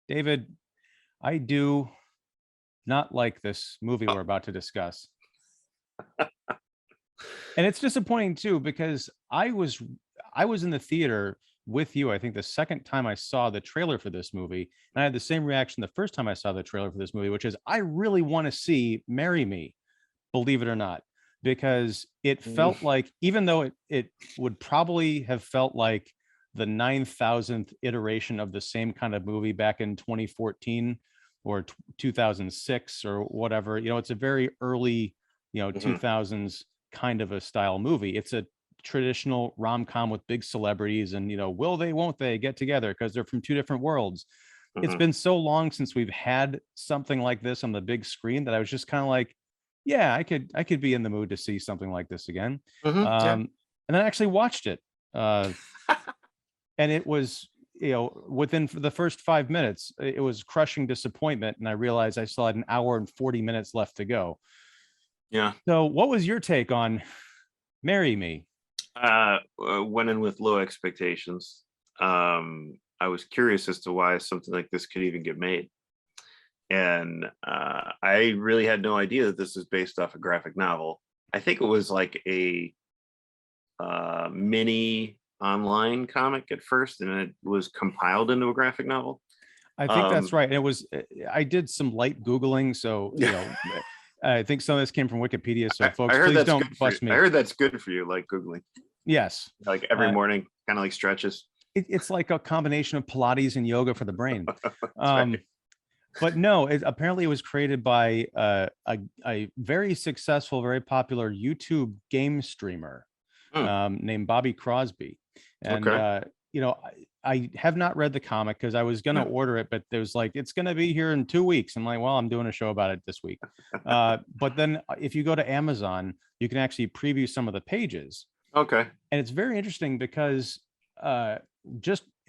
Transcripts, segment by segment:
David, I do not like this movie we're about to discuss. And it's disappointing too, because I was in the theater with you, I think the second time I saw the trailer for this movie, and I had the same reaction the first time I saw the trailer for this movie, which is I really want to see Marry Me, believe it or not, because it felt like, even though it would probably have felt like the 9,000th iteration of the same kind of movie back in 2014 or 2006 or whatever, it's a very early, 2000s kind of a style movie. It's a traditional rom-com with big celebrities and, will they, won't they get together because they're from two different worlds. It's been so long since we've had something like this on the big screen that I was just kind of like, yeah, I could be in the mood to see something like this again. Yeah. And then I actually watched it. And it was, within the first 5 minutes, it was crushing disappointment. And I realized I still had an hour and 40 minutes left to go. Yeah. So what was your take on Marry Me? Went in with low expectations. I was curious as to why something like this could even get made. And I really had no idea that this is based off a graphic novel. I think it was like a mini online comic at first, and it was compiled into a graphic novel. I think that's right. And it was, I did some light Googling. So, I think some of this came from Wikipedia. So folks, please don't bust me. I heard that's good for you, like Googling. Yes. Like every morning, kind of like stretches. It's like a combination of Pilates and yoga for the brain. Right. But no, apparently it was created by a very successful, very popular YouTube game streamer named Bobby Crosby. And, I have not read the comic because I was going to order it, but there was like, it's going to be here in 2 weeks. I'm like, well, I'm doing a show about it this week. But then if you go to Amazon, you can actually preview some of the pages. Okay. And it's very interesting because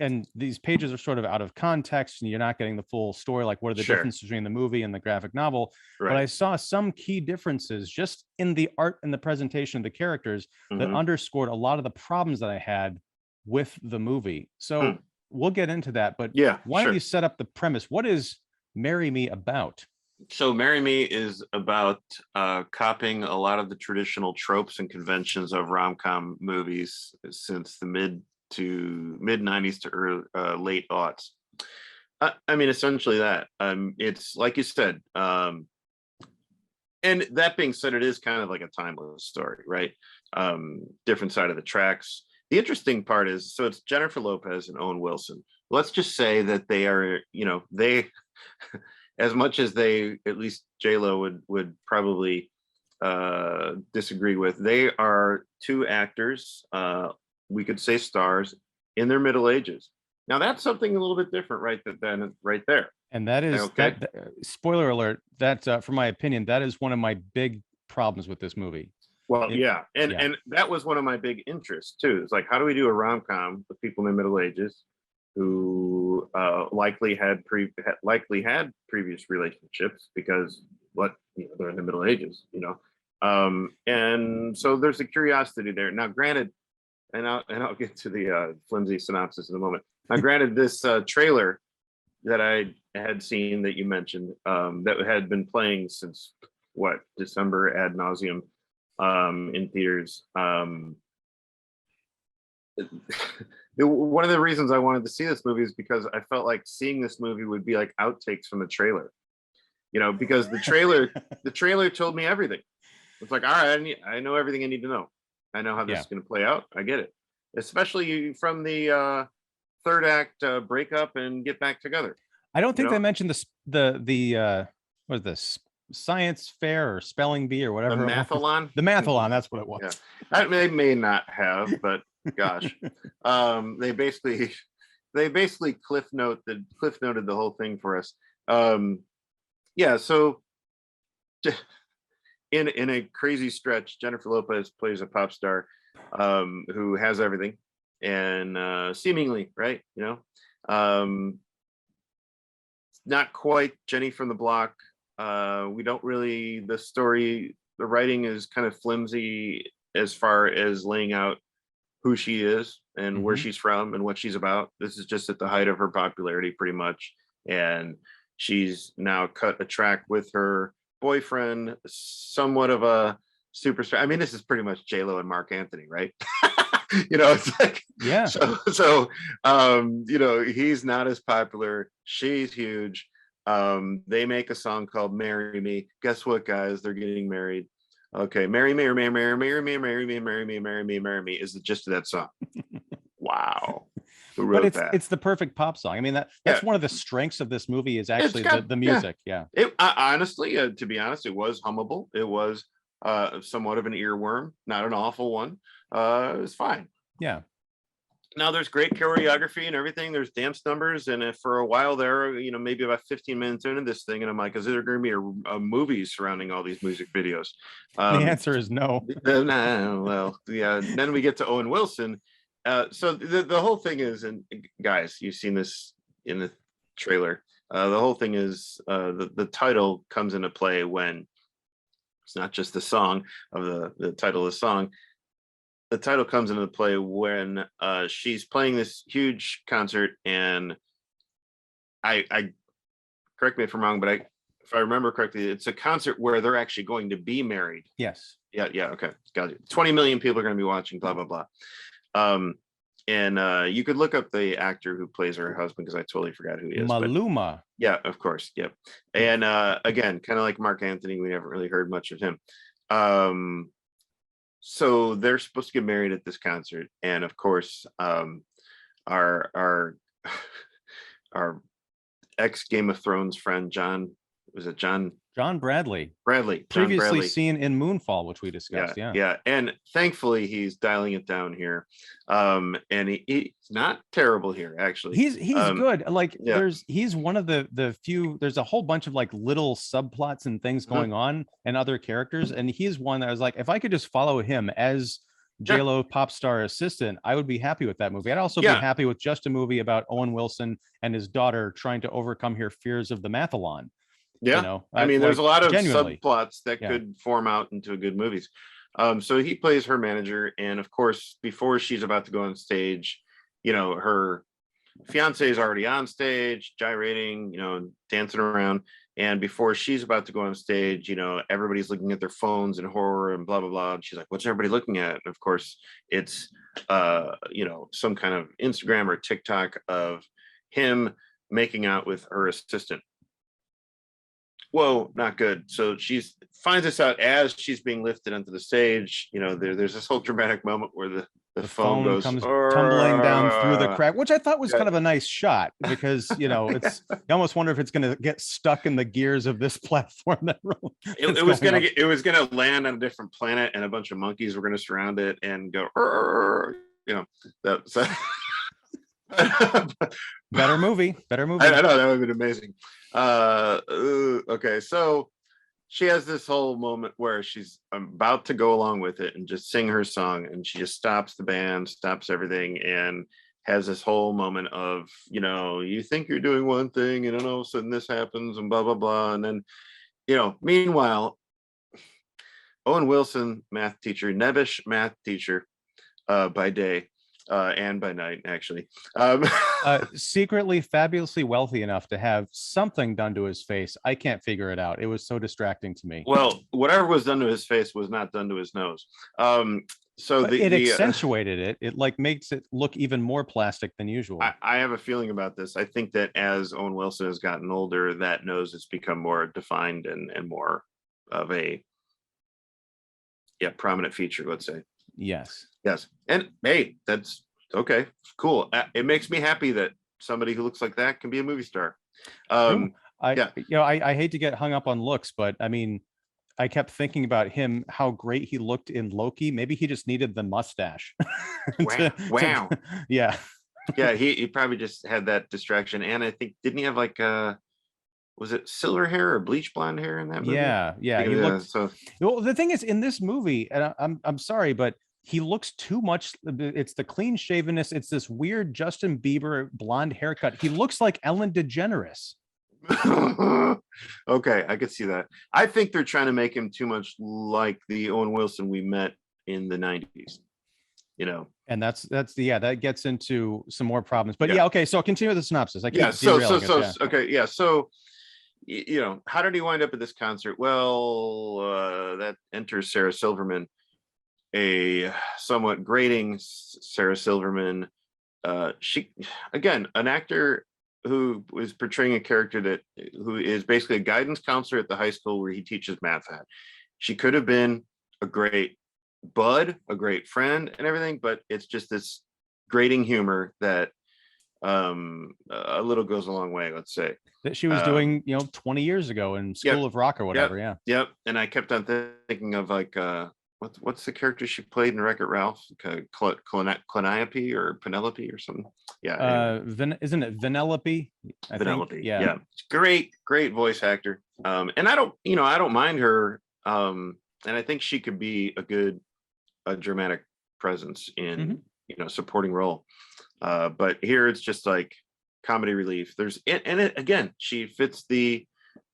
and these pages are sort of out of context and you're not getting the full story. Like, what are the differences between the movie and the graphic novel? Right. But I saw some key differences just in the art and the presentation of the characters that underscored a lot of the problems that I had with the movie. So we'll get into that, but why don't you set up the premise? What is Marry Me about? So Marry Me is about copying a lot of the traditional tropes and conventions of rom-com movies since the mid 90s to late aughts. I mean, essentially that. It's like you said, and that being said, it is kind of like a timeless story, right? Different side of the tracks. The interesting part is, so it's Jennifer Lopez and Owen Wilson. Let's just say that they are, they, as much as they, at least J-Lo would probably disagree with, they are two actors, we could say stars, in their middle ages. Now that's something a little bit different, right there. And that is, that spoiler alert, that for my opinion, that is one of my big problems with this movie. Well, and that was one of my big interests too. It's like, how do we do a rom-com with people in their middle ages who likely had previous relationships because they're in the Middle Ages, and so there's a curiosity there. Now, granted, and I'll get to the flimsy synopsis in a moment. Now, granted, this trailer that I had seen that you mentioned that had been playing since December ad nauseum in theaters. One of the reasons I wanted to see this movie is because I felt like seeing this movie would be like outtakes from the trailer, because the trailer told me everything. It's like, all right, I know everything I need to know. I know how this is going to play out. I get it, especially from the third act breakup and get back together. I don't think they mentioned the what is this, science fair or spelling bee or whatever. The mathalon. The mathalon. That's what it was. Yeah. They may not have, but gosh, they basically cliff noted the whole thing for us. So in a crazy stretch, Jennifer Lopez plays a pop star who has everything and seemingly, right, not quite Jenny from the block. We don't really, the writing is kind of flimsy as far as laying out who she is and where she's from and what she's about. This is just at the height of her popularity pretty much. and she's now cut a track with her boyfriend, somewhat of a superstar. I mean, this is pretty much J-Lo and Mark Anthony, right? It's like, Yeah. So he's not as popular. She's huge. They make a song called "Marry Me." Guess what, guys? They're getting married. Okay, marry me, or marry me, marry me, marry me, marry me, marry me, marry me is the gist of that song. Wow. Who wrote But that? it's the perfect pop song. I mean, that's one of the strengths of this movie is actually the music. Yeah. Honestly, to be honest, it was hummable. It was somewhat of an earworm, not an awful one. It was fine. Yeah. Now there's great choreography and everything. There's dance numbers, and if for a while there, maybe about 15 minutes into this thing, and I'm like, is there going to be a movie surrounding all these music videos? The answer is no. Well, yeah. Then we get to Owen Wilson. So the whole thing is, and guys, you've seen this in the trailer. The whole thing is the title comes into play when it's not just the song of the title of the song. The title comes into play when she's playing this huge concert, and I correct me if I'm wrong, but if I remember correctly, it's a concert where they're actually going to be married. Yes. Yeah. Okay. Got it. 20 million people are going to be watching. Blah blah blah. And you could look up the actor who plays her husband, because I totally forgot who he is. Maluma. But, yeah, of course. Yep. And again, kind of like Mark Anthony, we haven't really heard much of him. So they're supposed to get married at this concert, and of course, our our ex Game of Thrones friend John Bradley, previously seen in Moonfall, which we discussed. Yeah, and thankfully he's dialing it down here, and he's not terrible here, actually. He's good. Like he's one of the few. There's a whole bunch of like little subplots and things going on, and other characters, and he's one that I was like, if I could just follow him as J-Lo pop star assistant, I would be happy with that movie. I'd also be happy with just a movie about Owen Wilson and his daughter trying to overcome her fears of the mathalon. Yeah, I mean, there's a lot of subplots that could form out into good movies. So he plays her manager, and of course, before she's about to go on stage, her fiance is already on stage, gyrating, dancing around. And before she's about to go on stage, everybody's looking at their phones in horror and blah blah blah. And she's like, "What's everybody looking at?" And of course, it's some kind of Instagram or TikTok of him making out with her assistant. Whoa, not good. So she finds this out as she's being lifted onto the stage. There's this whole dramatic moment where the phone comes tumbling down through the crack, which I thought was kind of a nice shot, because it's you almost wonder if it's going to get stuck in the gears of this platform. That it was gonna land on a different planet, and a bunch of monkeys were going to surround it and go. Better movie. I know, that would have been amazing. Okay, so she has this whole moment where she's about to go along with it and just sing her song, and she just stops the band, stops everything, and has this whole moment of, you think you're doing one thing, and then all of a sudden this happens, and blah blah blah. And then meanwhile, Owen Wilson, math teacher, nebbish math teacher by day, and by night, actually. Secretly fabulously wealthy enough to have something done to his face. I can't figure it out. It was so distracting to me. Well, whatever was done to his face was not done to his nose. So it accentuated it. It like makes it look even more plastic than usual. I have a feeling about this. I think that as Owen Wilson has gotten older, that nose has become more defined and more of a prominent feature, let's say. Yes. And hey, that's okay. Cool. It makes me happy that somebody who looks like that can be a movie star. I hate to get hung up on looks, but I mean, I kept thinking about him, how great he looked in Loki. Maybe he just needed the mustache. Wow. Yeah. Yeah, he probably just had that distraction. And I think, didn't he have like was it silver hair or bleach blonde hair in that movie? Yeah. He looked, well, the thing is, in this movie, and I'm sorry, but he looks too much. It's the clean shavenness. It's this weird Justin Bieber blonde haircut. He looks like Ellen DeGeneres. Okay, I could see that. I think they're trying to make him too much like the Owen Wilson we met in the 90s. you know. And that's that gets into some more problems. But Yeah. okay, so continue the synopsis. I keep Yeah. derailing us, yeah. Okay. Yeah. So, you know, how did he wind up at this concert? Well, that enters Sarah Silverman, a somewhat grating Sarah Silverman. She, again, an actor who was portraying a character who is basically a guidance counselor at the high school where he teaches math at. She could have been a great bud, a great friend and everything, but it's just this grating humor that a little goes a long way, let's say. That she was doing, 20 years ago in School of Rock or whatever. Yep, yep. And I kept on thinking of like what's the character she played in Wreck-It Ralph? Calliope or Penelope or something. Yeah. Anyway. Isn't it Vanellope? Penelope. Yeah. Great voice actor. And I don't mind her. And I think she could be a dramatic presence in supporting role. But here it's just like comedy relief. Again, she fits the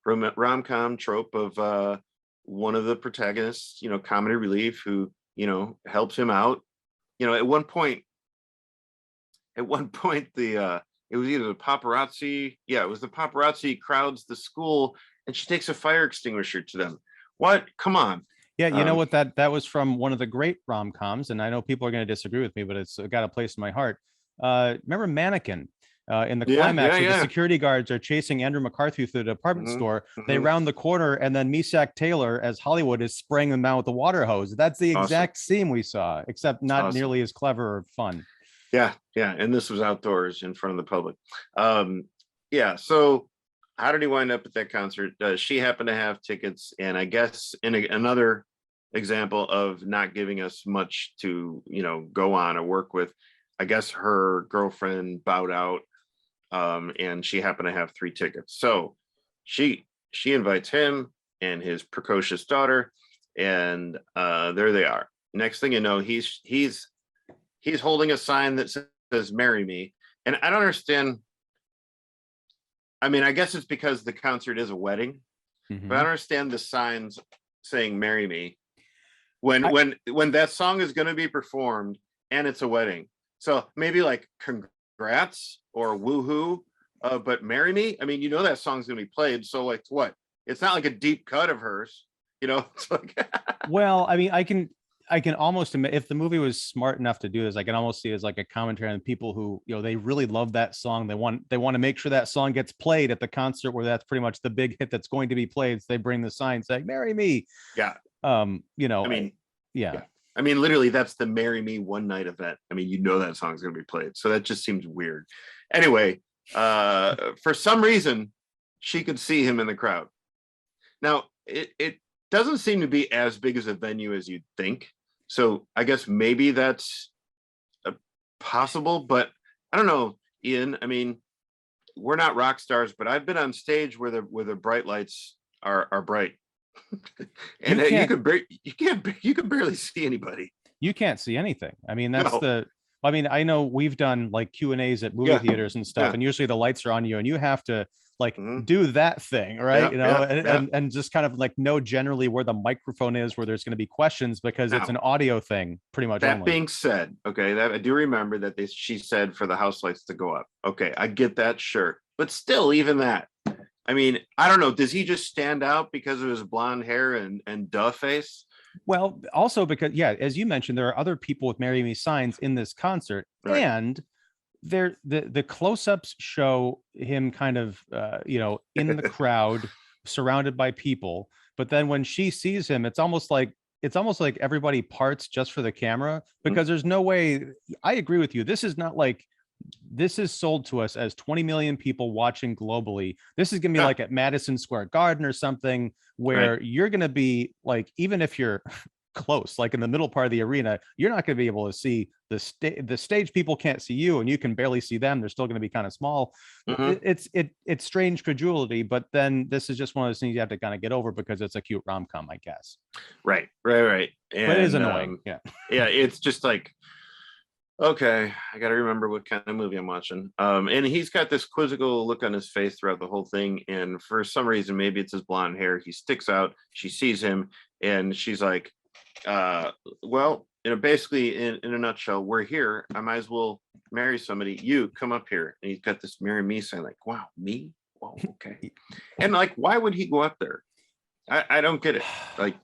rom-com trope of one of the protagonists, comedy relief who, helps him out. At one point the it was either the paparazzi. Yeah, it was the paparazzi crowds the school and she takes a fire extinguisher to them. What? Come on. Yeah, you know what, that was from one of the great rom-coms, and I know people are going to disagree with me, but it's got a place in my heart. Remember Mannequin? In the climax, the security guards are chasing Andrew McCarthy through the department store. They round the corner, and then Misak Taylor, as Hollywood, is spraying them down with the water hose. That's the exact scene we saw, except not nearly as clever or fun. Yeah, and this was outdoors in front of the public. So how did he wind up at that concert? She happened to have tickets, and I guess in another example of not giving us much to go on or work with, I guess her girlfriend bowed out, and she happened to have 3 tickets. So she invites him and his precocious daughter, and there they are. Next thing you know, he's holding a sign that says "Marry Me," and I don't understand. I mean, I guess it's because the concert is a wedding, but I don't understand the signs saying "Marry Me" when that song is going to be performed and it's a wedding. So maybe like congrats or woohoo, but "Marry Me." I mean, that song's going to be played. So like what? It's not like a deep cut of hers, It's like. Well, I mean, I can almost admit, if the movie was smart enough to do this, I can almost see it as like a commentary on people who, they really love that song. They want to make sure that song gets played at the concert where that's pretty much the big hit that's going to be played. So they bring the sign saying "Marry Me." Yeah. I mean, I mean, literally, that's the "Marry Me" one night event. I mean, that song's going to be played. So that just seems weird. Anyway, for some reason, she could see him in the crowd. Now, it doesn't seem to be as big as a venue as you'd think. So I guess maybe that's possible, but I don't know, Ian. I mean, we're not rock stars, but I've been on stage where the bright lights are bright, and you could barely see anybody. You can't see anything. I mean, I mean, I know we've done like Q&As at movie theaters and stuff, and usually the lights are on you, and you have to like do that thing, right? And just kind of like know generally where the microphone is, where there's going to be questions, because it's an audio thing pretty much. That being said, okay, that I do remember that she said for the house lights to go up. Okay, I get that, sure, but still, even that, I mean, I don't know, does he just stand out because of his blonde hair and duh face? Well, also because, as you mentioned, there are other people with "Marry Me" signs in this concert, right. And the close-ups show him kind of in the crowd surrounded by people, but then when she sees him, it's almost like everybody parts just for the camera, because there's no way. I agree with you, this is not like, this is sold to us as 20 million people watching globally. This is gonna be like at Madison Square Garden or something, where you're gonna be like, even if you're close, like in the middle part of the arena, you're not going to be able to see the stage. People can't see you, and you can barely see them. They're still going to be kind of small. It's strange credulity, but then this is just one of those things you have to kind of get over, because it's a cute rom-com, I guess. Right. And, but it is annoying. It's just like, okay, I got to remember what kind of movie I'm watching. And he's got this quizzical look on his face throughout the whole thing, and for some reason, maybe it's his blonde hair, he sticks out. She sees him, and she's like, well, basically in a nutshell, we're here. I might as well marry somebody. You come up here. And he's got this marry me sign, like, wow, me? Whoa, okay. And like, why would he go up there? I don't get it. Like,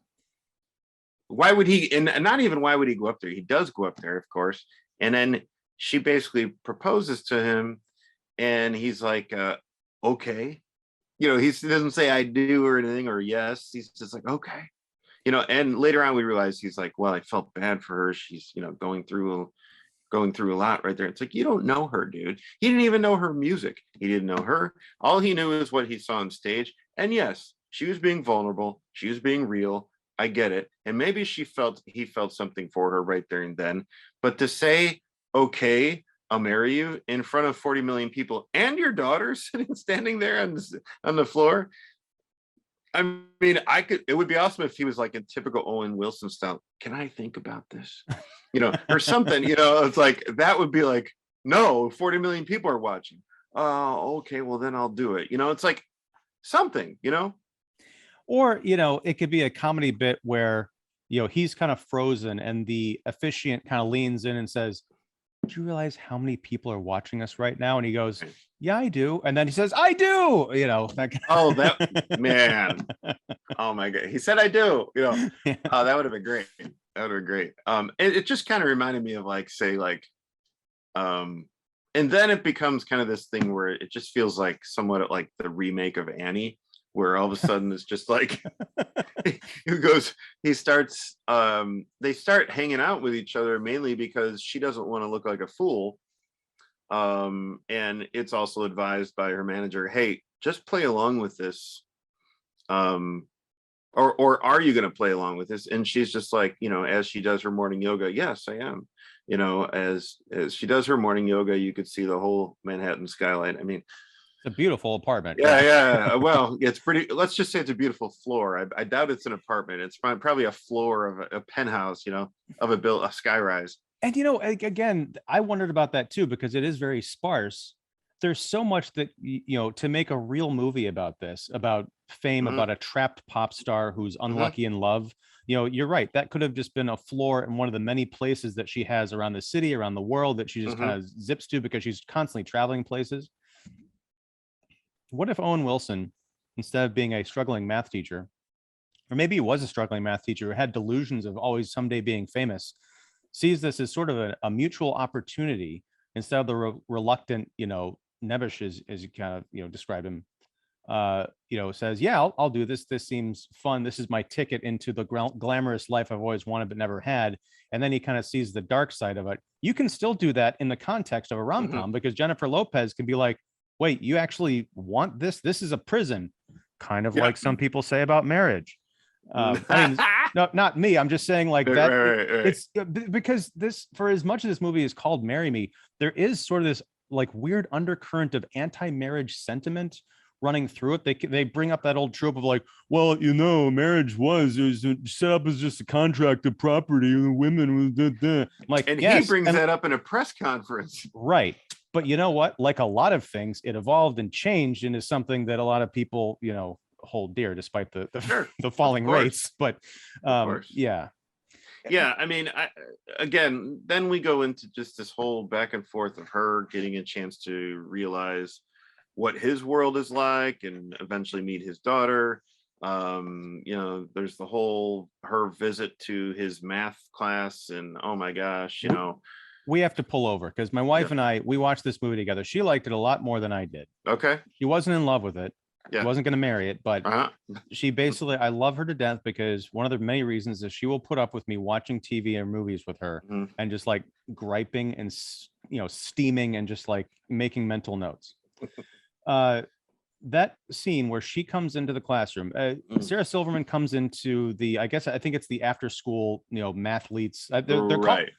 why would he, and not even why would he go up there? He does go up there, of course. And then she basically proposes to him, and he's like, okay. He doesn't say I do or anything or yes. He's just like, okay. And later on we realize he's like, well, I felt bad for her. She's, going through a lot right there. It's like, you don't know her, dude. He didn't even know her music. He didn't know her. All he knew is what he saw on stage. And yes, she was being vulnerable. She was being real. I get it. And maybe he felt something for her right there and then. But to say, okay, I'll marry you in front of 40 million people and your daughter standing there on the floor. I mean, it would be awesome if he was like in typical Owen Wilson style. Can I think about this? Or something, it's like, that would be like, no, 40 million people are watching. Oh, okay, well then I'll do it. It's like something, Or, it could be a comedy bit where, he's kind of frozen and the officiant kind of leans in and says, do you realize how many people are watching us right now? And he goes, yeah, I do. And then he says, I do, Oh, that man. Oh my God. He said, I do, Yeah. Oh, that would have been great. That would have been great. It just kind of reminded me of like, say like, and then it becomes kind of this thing where it just feels like somewhat like the remake of Annie, where all of a sudden it's just like they start hanging out with each other mainly because she doesn't want to look like a fool. And it's also advised by her manager, hey, just play along with this. Or are you going to play along with this? And she's just like, as she does her morning yoga, yes, I am. As she does her morning yoga, you could see the whole Manhattan skyline. I mean, it's a beautiful apartment. Yeah. Well, it's pretty. Let's just say it's a beautiful floor. I doubt it's an apartment. It's probably a floor of a penthouse, of a skyrise. And again, I wondered about that too, because it is very sparse. There's so much that to make a real movie about this, about fame, about a trapped pop star who's unlucky in love. You're right. That could have just been a floor in one of the many places that she has around the city, around the world, that she just kind of zips to because she's constantly traveling places. What if Owen Wilson, instead of being a struggling math teacher, or maybe he was a struggling math teacher who had delusions of always someday being famous, sees this as sort of a mutual opportunity instead of the reluctant, Nebish, as you kind of, described him, says, yeah, I'll do this. This seems fun. This is my ticket into the glamorous life I've always wanted but never had. And then he kind of sees the dark side of it. You can still do that in the context of a rom-com because Jennifer Lopez can be like, wait, you actually want this? This is a prison, kind of like some people say about marriage. I mean, no, not me. I'm just saying like that. Right. It's because this, for as much as this movie is called Marry Me, there is sort of this like weird undercurrent of anti-marriage sentiment running through it. They bring up that old trope of like, well, marriage was set up as just a contract of property. Women was like, and yes, he brings that up in a press conference, right? But you know what? Like a lot of things, it evolved and changed into something that a lot of people, hold dear, despite the the falling rates. But yeah. I mean, again, then we go into just this whole back and forth of her getting a chance to realize what his world is like and eventually meet his daughter. There's the whole her visit to his math class, and oh my gosh, we have to pull over because my wife and I, we watched this movie together. She liked it a lot more than I did. Okay. She wasn't in love with it. She wasn't going to marry it, but she basically, I love her to death because one of the many reasons is she will put up with me watching TV or movies with her and just like griping and, steaming and just like making mental notes. That scene where she comes into the classroom, Sarah Silverman comes into I think it's the after school, mathletes. They're called,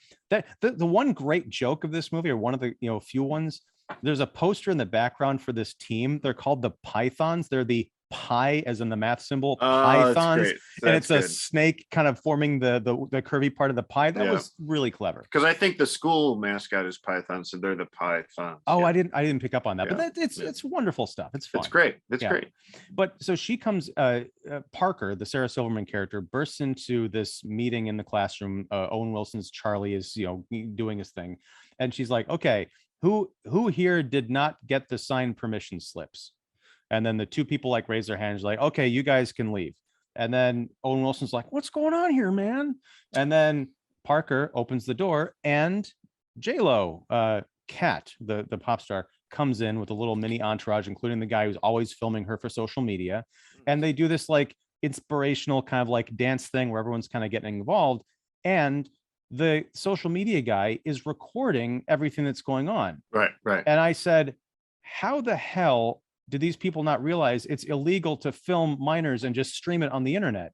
the one great joke of this movie, or one of the, few ones, there's a poster in the background for this team. They're called the Pythons. They're the pi, as in the math symbol, Oh, that's pythons, great. and That's it's a good. snake kind of forming the curvy part of the pie. That was really clever. Because I think the school mascot is Python, so they're the Pythons. Oh, I didn't pick up on that, but it's wonderful stuff. It's fun. It's great. It's great. But so she comes, Parker, the Sarah Silverman character, bursts into this meeting in the classroom. Owen Wilson's Charlie is, doing his thing, and she's like, "Okay, who here did not get the signed permission slips?" And then the two people like raise their hands, like, "Okay, you guys can leave." And then Owen Wilson's like, "What's going on here, man?" And then Parker opens the door, and J-Lo, Kat, the pop star, comes in with a little mini entourage, including the guy who's always filming her for social media. And they do this like inspirational kind of like dance thing where everyone's kind of getting involved. And the social media guy is recording everything that's going on. Right. And I said, how the hell do these people not realize it's illegal to film minors and just stream it on the internet?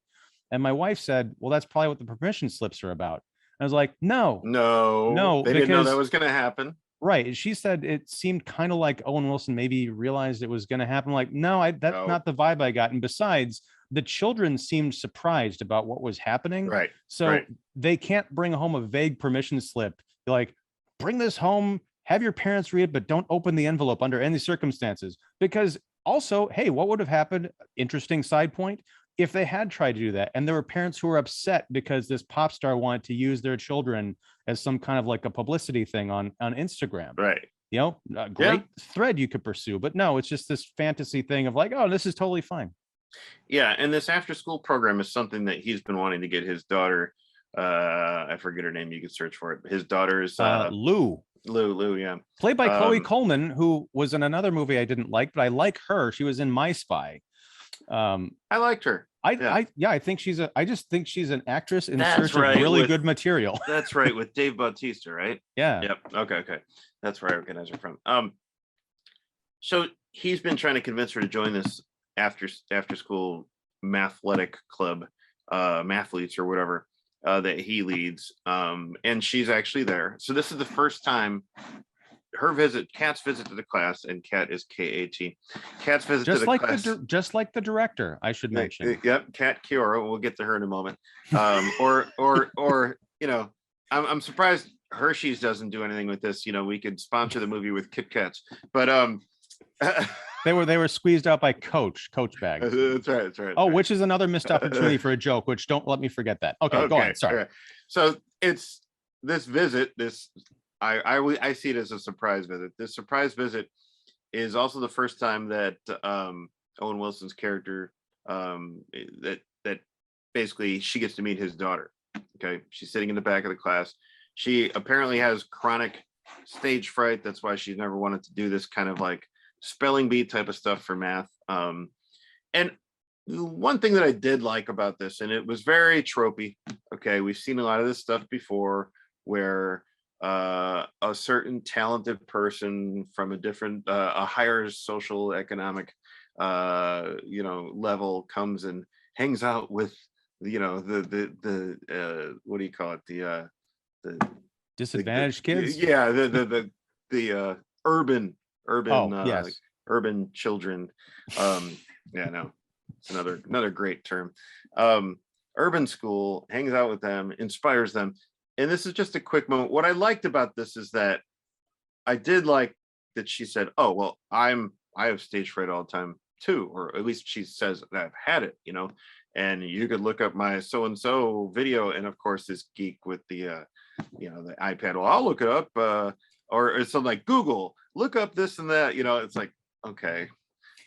And my wife said, well, that's probably what the permission slips are about. And I was like, no, they didn't know that was going to happen. Right. She said it seemed kind of like Owen Wilson maybe realized it was going to happen. Like, no, that's not the vibe I got. And besides, the children seemed surprised about what was happening. Right. So they can't bring home a vague permission slip. They're like, bring this home, have your parents read it, but don't open the envelope under any circumstances. Because also, hey, what would have happened? Interesting side point. If they had tried to do that, and there were parents who were upset because this pop star wanted to use their children as some kind of like a publicity thing on Instagram. Right. A great thread you could pursue, but no, it's just this fantasy thing of like, oh, this is totally fine. Yeah. And this after school program is something that he's been wanting to get his daughter. I forget her name. You can search for it. His daughter's Lou, yeah. Played by Chloe Coleman, who was in another movie I didn't like, but I like her. She was in My Spy. I liked her. I just think she's an actress in search of really good material. That's right, with Dave Bautista, right? Yeah. Yep. Okay. That's where I recognize her from. So he's been trying to convince her to join this after school mathletic club, mathletes or whatever that he leads. And she's actually there. So this is the first time Kat's visit to the class, and Kat is K-A-T. Kat's visit to the class. Just like the director, I should mention. Yep, Kat Coira. We'll get to her in a moment. Or I'm surprised Hershey's doesn't do anything with this. We could sponsor the movie with Kit Kats, but they were squeezed out by Coach bags. That's right. Oh, which is another missed opportunity for a joke. Which don't let me forget that. Okay, go on. Sorry. Right. So it's this visit. I see it as a surprise visit. This surprise visit is also the first time that Owen Wilson's character that basically she gets to meet his daughter. Okay, she's sitting in the back of the class. She apparently has chronic stage fright. That's why she's never wanted to do this kind of like spelling bee type of stuff for math. And one thing that I did like about this, and it was very tropey. Okay, we've seen a lot of this stuff before where a certain talented person from a different a higher social economic level comes and hangs out with the what do you call it, the disadvantaged kids, the urban yes. Urban children. It's another great term. Urban school, hangs out with them, inspires them. And this is just a quick moment. What I liked about this is that I did like that she said, oh, well, I have stage fright all the time too, or at least she says that I've had it, and you could look up my so-and-so video. And of course, this geek with the iPad, well, I'll look it up, or it's something like Google, look up this and that, it's like, okay,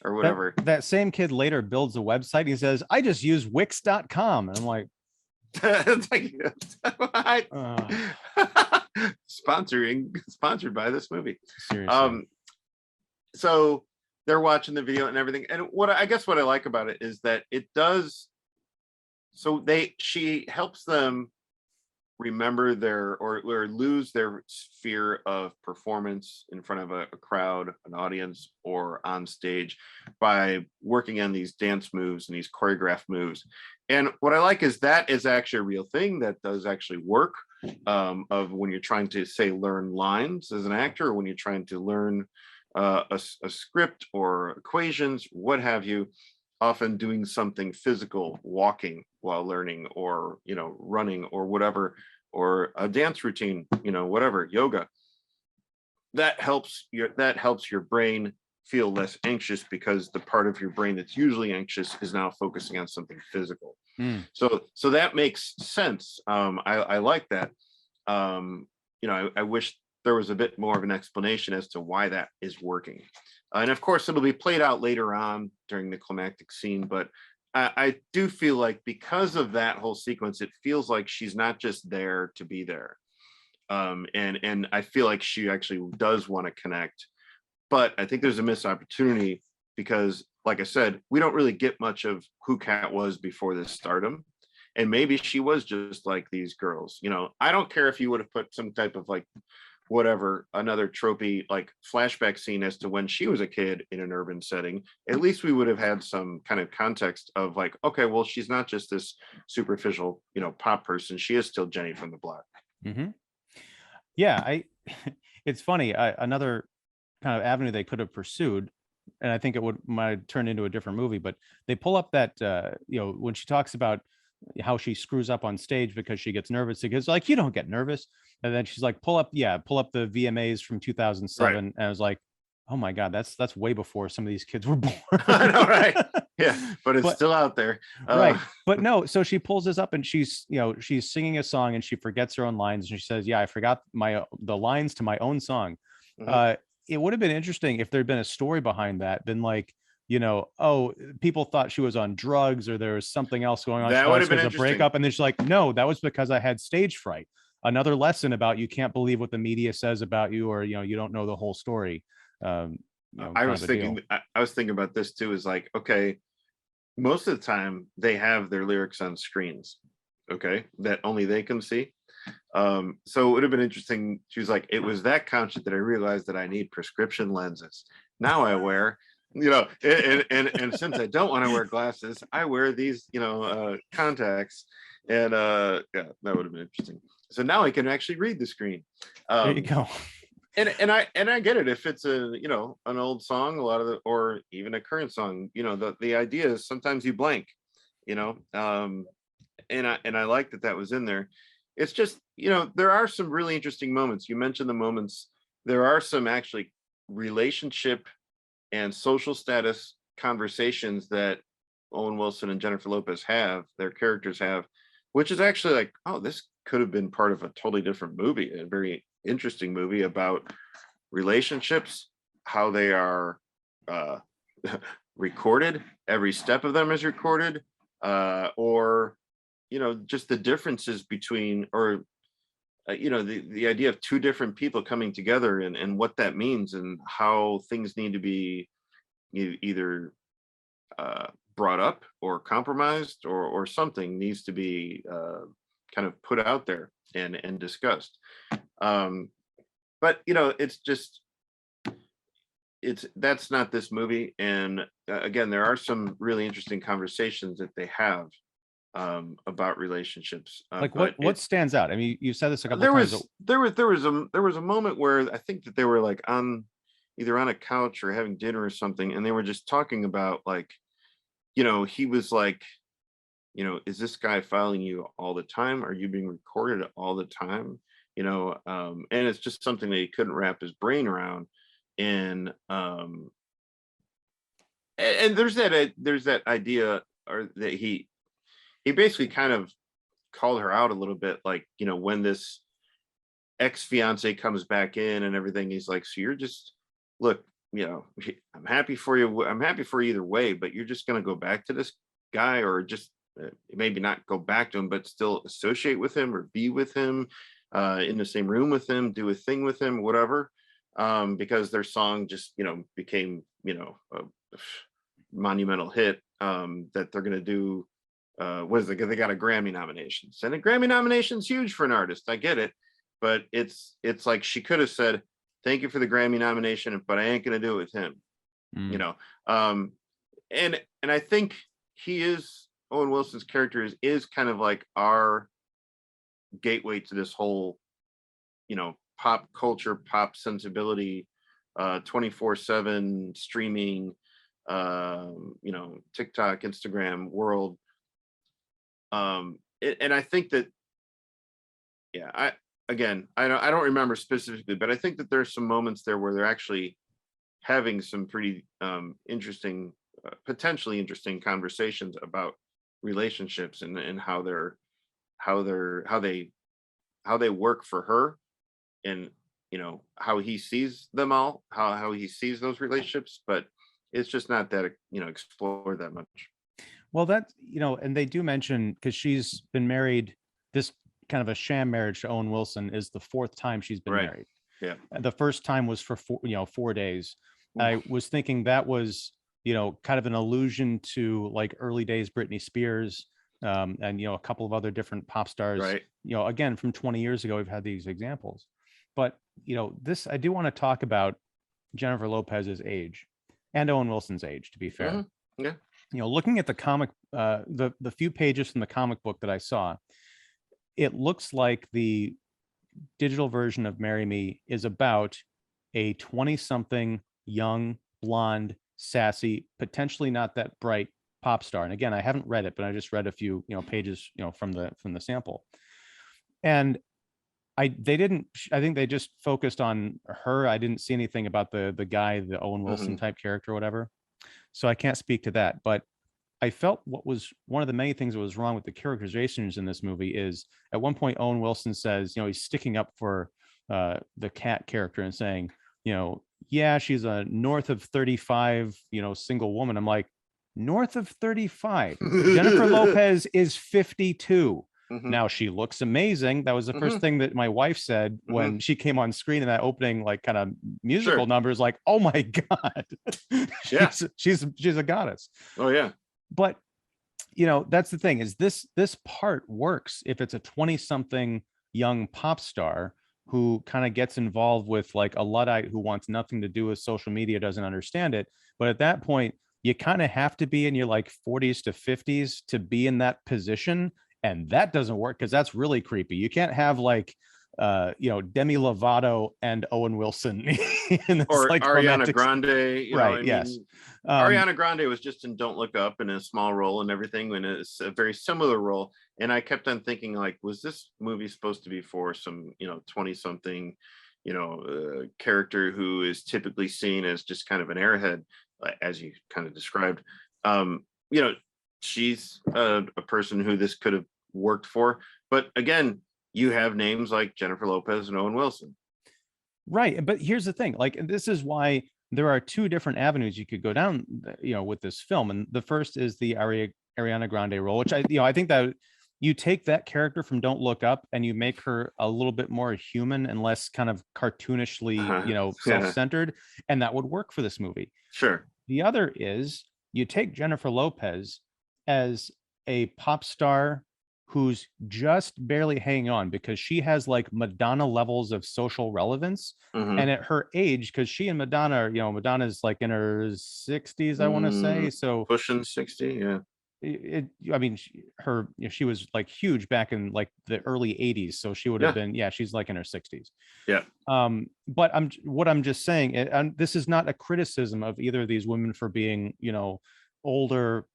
or whatever. That same kid later builds a website. He says, I just use Wix.com. And I'm like, it's like sponsored by this movie. Seriously. So they're watching the video and everything, and what I like about it is that it does, so she helps them remember their or lose their fear of performance in front of a crowd, an audience, or on stage by working on these dance moves and these choreographed moves. And what I like is that is actually a real thing that does actually work, of when you're trying to say learn lines as an actor, or when you're trying to learn a script or equations, what have you. often doing something physical, walking while learning, or running, or whatever, or a dance routine, whatever, yoga. That helps your brain feel less anxious, because the part of your brain that's usually anxious is now focusing on something physical. Mm. So that makes sense. I like that. I wish there was a bit more of an explanation as to why that is working. And of course, it'll be played out later on during the climactic scene. But I do feel like because of that whole sequence, it feels like she's not just there to be there. And I feel like she actually does want to connect. But I think there's a missed opportunity because, like I said, we don't really get much of who Kat was before this stardom. And maybe she was just like these girls. I don't care if you would have put some type of like whatever, another tropey like flashback scene as to when she was a kid in an urban setting. At least we would have had some kind of context of like, okay, well, she's not just this superficial, pop person. She is still Jenny from the block. Mm-hmm. Yeah, it's funny. Another kind of avenue they could have pursued, and I think it might turn into a different movie, but they pull up that when she talks about how she screws up on stage because she gets nervous, because like, you don't get nervous. And then she's like, pull up the VMAs from 2007. Right. And I was like, oh my God, that's way before some of these kids were born. I know, right? Yeah, but it's still out there. Right. But no, so she pulls this up and she's singing a song and she forgets her own lines. And she says, yeah, I forgot the lines to my own song. Mhm. It would have been interesting if there'd been a story behind that, been like, oh, people thought she was on drugs or there was something else going on. That would have been a interesting. breakup. And then she's like, no, that was because I had stage fright. Another lesson about you can't believe what the media says about you, or, you don't know the whole story. I was thinking about this too, is like, okay, most of the time they have their lyrics on screens, okay, that only they can see. So it would have been interesting. She was like, it was that conscious that I realized that I need prescription lenses. Now I wear, and since I don't want to wear glasses, I wear these, contacts. And yeah, that would have been interesting. So now I can actually read the screen. There you go. And I get it if it's an old song, a lot of or even a current song. The idea is sometimes you blank, and I like that was in there. It's just, there are some really interesting moments. You mentioned the moments. There are some actually relationship and social status conversations that Owen Wilson and Jennifer Lopez have, their characters have, which is actually like, oh, this could have been part of a totally different movie, a very interesting movie about relationships, how they are recorded. Every step of them is recorded, or just the differences between, or the idea of two different people coming together, and what that means, and how things need to be either brought up or compromised, or something needs to be kind of put out there and discussed. But it's just, that's not this movie. And again, there are some really interesting conversations that they have about relationships. Like what stands out? I mean, you said this a couple there times. was there was a moment where I think that they were like either on a couch or having dinner or something, and they were just talking about like, he was like, is this guy following you all the time? Are you being recorded all the time? And it's just something that he couldn't wrap his brain around. And there's that idea, or that he basically kind of called her out a little bit, like, when this ex-fiance comes back in and everything, he's like, so you're just, look, I'm happy for you, I'm happy for you either way, but you're just going to go back to this guy, or just maybe not go back to him, but still associate with him or be with him, in the same room with him, do a thing with him, whatever, because their song just became a monumental hit, that they're going to do. They got a Grammy nominations, and a Grammy nomination's huge for an artist, I get it, but it's like she could have said, thank you for the Grammy nomination, but I ain't going to do it with him. And I think Owen Wilson's character is kind of like our gateway to this whole pop culture, pop sensibility, 24/7 streaming, TikTok, Instagram world. And I think that, yeah, I don't remember specifically, but I think that there's some moments there where they're actually having some pretty interesting, potentially interesting conversations about relationships, and how they're how they work for her, and how he sees them all, how he sees those relationships, but it's just not that explored that much. Well, that, and they do mention, because she's been married, this kind of a sham marriage to Owen Wilson is the fourth time she's been Right. married. Yeah. And the first time was for 4 days. Oof. I was thinking that was, kind of an allusion to like early days Britney Spears, and a couple of other different pop stars. Right. Again, from 20 years ago, we've had these examples. But this, I do want to talk about Jennifer Lopez's age and Owen Wilson's age, to be fair. Mm-hmm. Yeah. Looking at the comic, the few pages from the comic book that I saw, it looks like the digital version of Marry Me is about a 20-something young, blonde, sassy, potentially not that bright pop star. And again, I haven't read it, but I just read a few pages from the sample. And I think they just focused on her. I didn't see anything about the guy, the Owen Wilson type character or whatever. So I can't speak to that. But I felt what was one of the many things that was wrong with the characterizations in this movie is at one point Owen Wilson says, he's sticking up for the cat character and saying, yeah, she's a north of 35, single woman. I'm like, north of 35. Jennifer Lopez is 52. Now she looks amazing. That was the first thing that my wife said when she came on screen in that opening, like kind of musical numbers, like, oh my God, she's a goddess. Oh yeah. But that's the thing, is this part works if it's a 20-something young pop star who kind of gets involved with like a Luddite who wants nothing to do with social media, doesn't understand it. But at that point, you kind of have to be in your like 40s to 50s to be in that position. And that doesn't work because that's really creepy. You can't have like Demi Lovato and Owen Wilson in this, or like Ariana Grande, right? Yes. Ariana Grande was just in Don't Look Up in a small role and everything, and it's a very similar role. And I kept on thinking, like, was this movie supposed to be for some 20-something character who is typically seen as just kind of an airhead, as you kind of described? She's a person who this could have worked for, but again, you have names like Jennifer Lopez and Owen Wilson. Right. But here's the thing, like, this is why there are two different avenues you could go down, with this film. And the first is the Ariana Grande role, which I think that you take that character from Don't Look Up and you make her a little bit more human and less kind of cartoonishly, self-centered, and that would work for this movie. Sure. The other is you take Jennifer Lopez as a pop star who's just barely hanging on because she has like Madonna levels of social relevance. And at her age, because she and Madonna, Madonna's like in her 60s, I want to say. So pushing 60, yeah. She was like huge back in like the early 80s. So she would have been, she's like in her 60s. Yeah. But I'm just saying, and this is not a criticism of either of these women for being, older,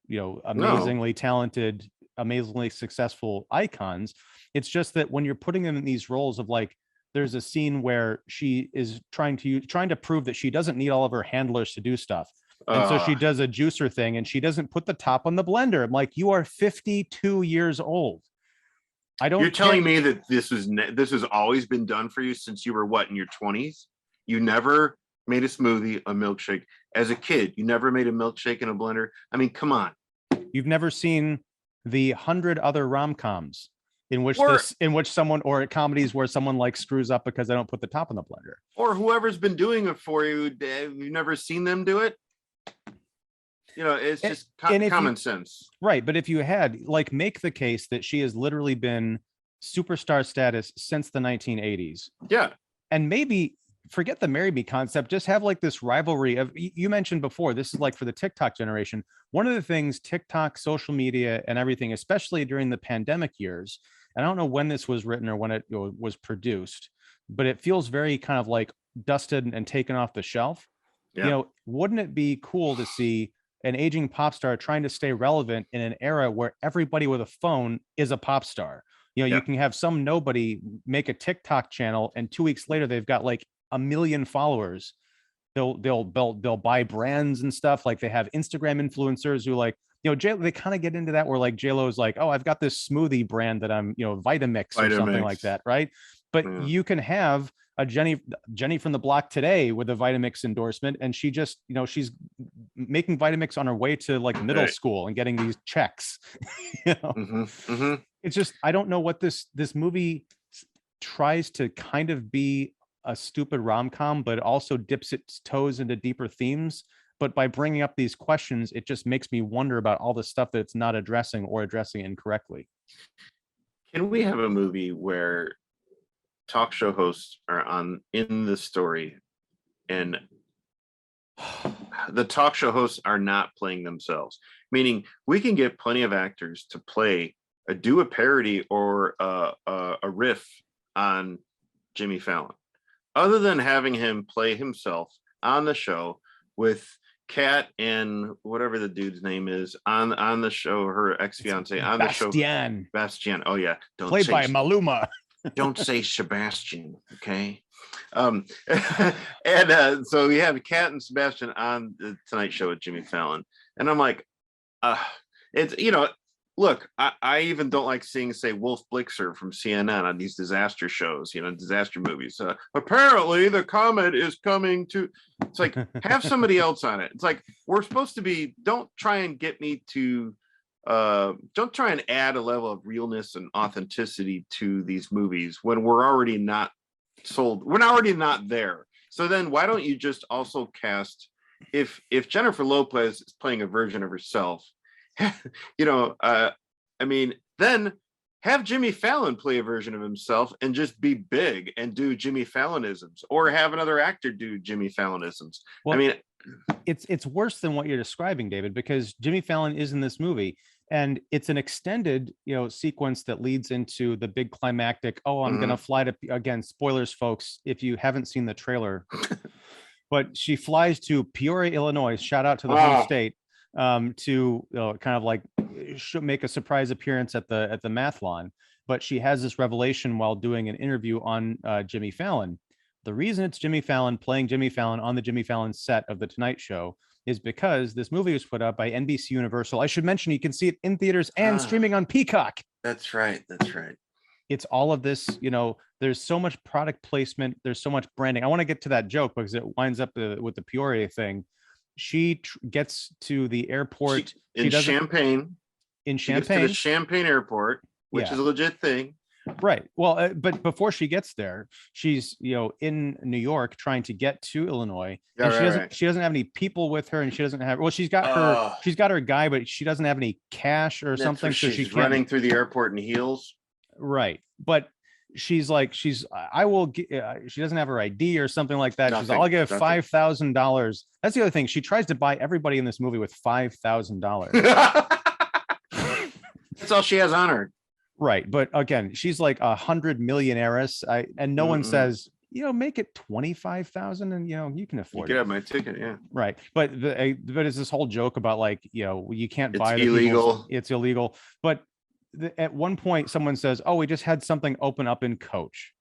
amazingly talented, amazingly successful icons. It's just that when you're putting them in these roles of like, there's a scene where she is trying to prove that she doesn't need all of her handlers to do stuff. And so she does a juicer thing and she doesn't put the top on the blender. I'm like, you are 52 years old. You're telling me that this has always been done for you since you were what, in your 20s? You never made a smoothie, a milkshake as a kid? You never made a milkshake in a blender? I mean, come on. You've never seen the 100 other rom-coms in which someone, or comedies where someone like screws up because they don't put the top in the blender, or whoever's been doing it for you, you've never seen them do it. It's just common sense, right? But if you had, like, make the case that she has literally been superstar status since the 1980s, and maybe forget the Marry Me concept, just have like this rivalry of, you mentioned before, this is like for the TikTok generation. One of the things TikTok, social media and everything, especially during the pandemic years, and I don't know when this was written or when it was produced, but it feels very kind of like dusted and taken off the shelf. Wouldn't it be cool to see an aging pop star trying to stay relevant in an era where everybody with a phone is a pop star. You know, you can have some nobody make a TikTok channel, and 2 weeks later they've got like 1 million followers. They'll buy brands and stuff. Like they have Instagram influencers who like, you know, they kind of get into that where like J-Lo's like, oh, I've got this smoothie brand that I'm, you know, Vitamix or something like that, right? But you can have a Jenny from the block today with a Vitamix endorsement, and she just, you know, she's making Vitamix on her way to like middle school and getting these checks. You know? It's just, I don't know what this movie tries to kind of be a stupid rom-com, but also dips its toes into deeper themes. But by bringing up these questions, it just makes me wonder about all the stuff that it's not addressing or addressing incorrectly. Can we have a movie where talk show hosts are in the story, and the talk show hosts are not playing themselves? Meaning, we can get plenty of actors to do a parody or a riff on Jimmy Fallon, other than having him play himself on the show with Kat and whatever the dude's name is on the show, her ex-fiance on the show. Bastian. Oh yeah. Played by Maluma. Don't say Sebastian, okay? So we have Kat and Sebastian on the Tonight Show with Jimmy Fallon. And I'm like, it's, you know, look, I even don't like seeing, say, Wolf Blitzer from CNN on these disaster shows, you know, disaster movies. Apparently the comet is coming to, it's like, have somebody else on it. It's like, we're supposed to be, don't try and add a level of realness and authenticity to these movies when we're already not sold. We're already not there. So then why don't you just also cast, if Jennifer Lopez is playing a version of herself, you know, I mean, then have Jimmy Fallon play a version of himself and just be big and do Jimmy Fallonisms, or have another actor do Jimmy Fallonisms. Well, I mean, it's worse than what you're describing, David, because Jimmy Fallon is in this movie, and it's an extended, you know, sequence that leads into the big climactic. Oh, I'm gonna fly to, again, spoilers, folks, if you haven't seen the trailer, but she flies to Peoria, Illinois. Shout out to the home state. To kind of like make a surprise appearance at the mathlon, but she has this revelation while doing an interview on Jimmy Fallon. The reason it's Jimmy Fallon playing Jimmy Fallon on the Jimmy Fallon set of the Tonight Show is because this movie was put up by NBC Universal. I should mention you can see it in theaters and streaming on Peacock. That's right. It's all of this, you know, there's so much product placement, there's so much branding. I want to get to that joke because it winds up with the Peoria thing. She gets to the airport in Champaign. To the Champaign airport, which is a legit thing. Right. Well, but before she gets there, she's, you know, in New York trying to get to Illinois, and she doesn't have any people with her, and she doesn't have. Well, she's got her guy, but she doesn't have any cash or something, so she's running through the airport in heels. Right, but she's like, she doesn't have her ID or something like that. She's like, I'll give $5,000. That's the other thing. She tries to buy everybody in this movie with $5,000. That's all she has on her. Right. But again, she's like 100 millionaires. And no one says, you know, make it 25,000 and, you know, you can afford it. You can have my ticket. Yeah. Right. But it's this whole joke about like, you know, you can't buy. It's illegal. It's illegal. But at one point someone says, oh, we just had something open up in Coach,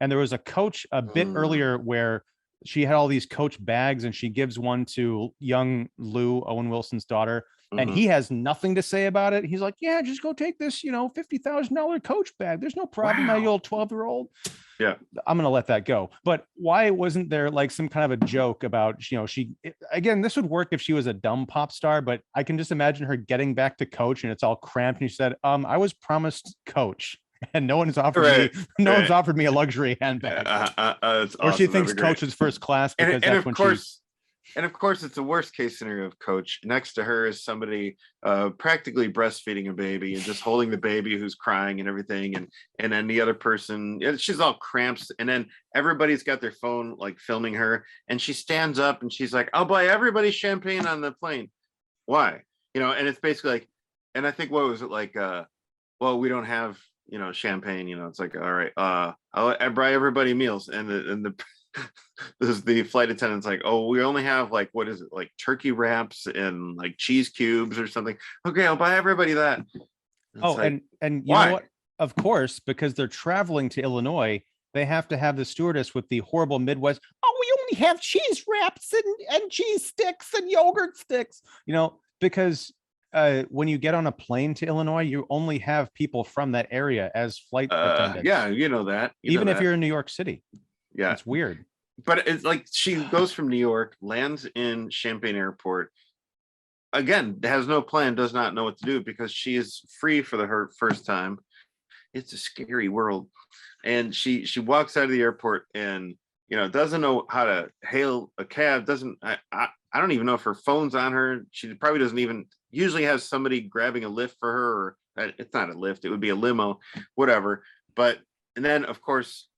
and there was a Coach a bit earlier where she had all these Coach bags, and she gives one to young Lou, Owen Wilson's daughter, and he has nothing to say about it. He's like, yeah, just go take this, you know, $50,000 Coach bag, there's no problem. Now, you old 12-year-old. Yeah, I'm gonna let that go. But why wasn't there like some kind of a joke about, you know, again, this would work if she was a dumb pop star, but I can just imagine her getting back to Coach and it's all cramped, and she said, I was promised Coach, and no one's offered one's offered me a luxury handbag. Or she thinks Coach is first class because that's when she's. And of course, it's the worst case scenario of Coach. Next to her is somebody practically breastfeeding a baby and just holding the baby who's crying and everything. And then the other person, she's all cramps. And then everybody's got their phone like filming her. And she stands up and she's like, I'll buy everybody champagne on the plane. Why? You know, and it's basically like, and I think, what was it like? Well, we don't have, you know, champagne. You know, it's like, all right, I buy everybody meals. And the the flight attendant's like, oh, we only have like, what is it, like turkey wraps and like cheese cubes or something. Okay, I'll buy everybody that. Oh, like, and you know why? what? Of course, because they're traveling to Illinois, they have to have the stewardess with the horrible Midwest. Oh, we only have cheese wraps and cheese sticks and yogurt sticks. Because when you get on a plane to Illinois, you only have people from that area as flight attendants. Yeah, you know that. Even if you're in New York City. Yeah, it's weird. But it's like she goes from New York, lands in Champaign Airport. Again, has no plan, does not know what to do because she is free for her first time. It's a scary world. And she walks out of the airport and doesn't know how to hail a cab. I don't even know if her phone's on her. She probably doesn't even usually has somebody grabbing a lift for her, or it's not a lift, it would be a limo, whatever. And then of course,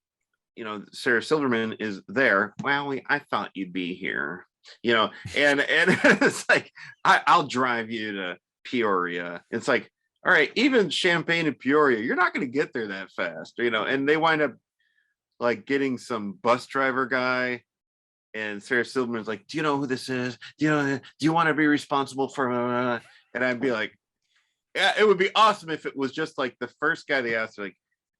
Sarah Silverman is there. Well, I thought you'd be here, and it's like, I'll drive you to Peoria. It's like, all right, even Champaign and Peoria, you're not going to get there that fast, and they wind up like getting some bus driver guy, and Sarah Silverman's like, do you know who this is? Do you want to be responsible for, and I'd be like, yeah, it would be awesome if it was just like the first guy they asked, like,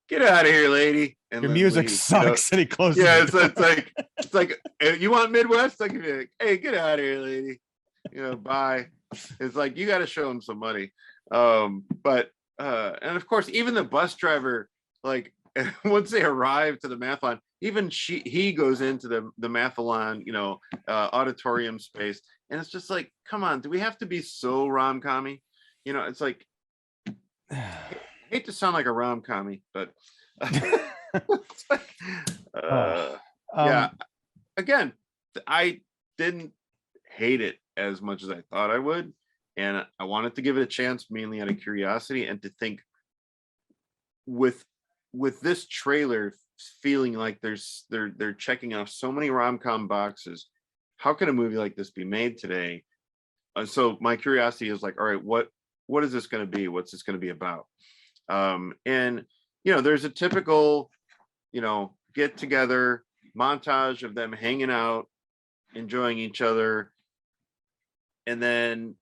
get out of here, lady. And your music sucks. And he closes. Yeah, it's like you want Midwest? Like, hey, get out of here, lady. Bye. It's like, you got to show him some money. But and of course, even the bus driver, like once they arrive to the mathlon, even he goes into the mathlon, auditorium space, and it's just like, come on, do we have to be so rom-commy? It's like, hate to sound like a rom-commie, but yeah. Again, I didn't hate it as much as I thought I would, and I wanted to give it a chance mainly out of curiosity and to think, with this trailer feeling like they're checking off so many rom-com boxes, how can a movie like this be made today? So my curiosity is like, all right, what is this going to be? What's this going to be about? And there's a typical get together montage of them hanging out, enjoying each other, and then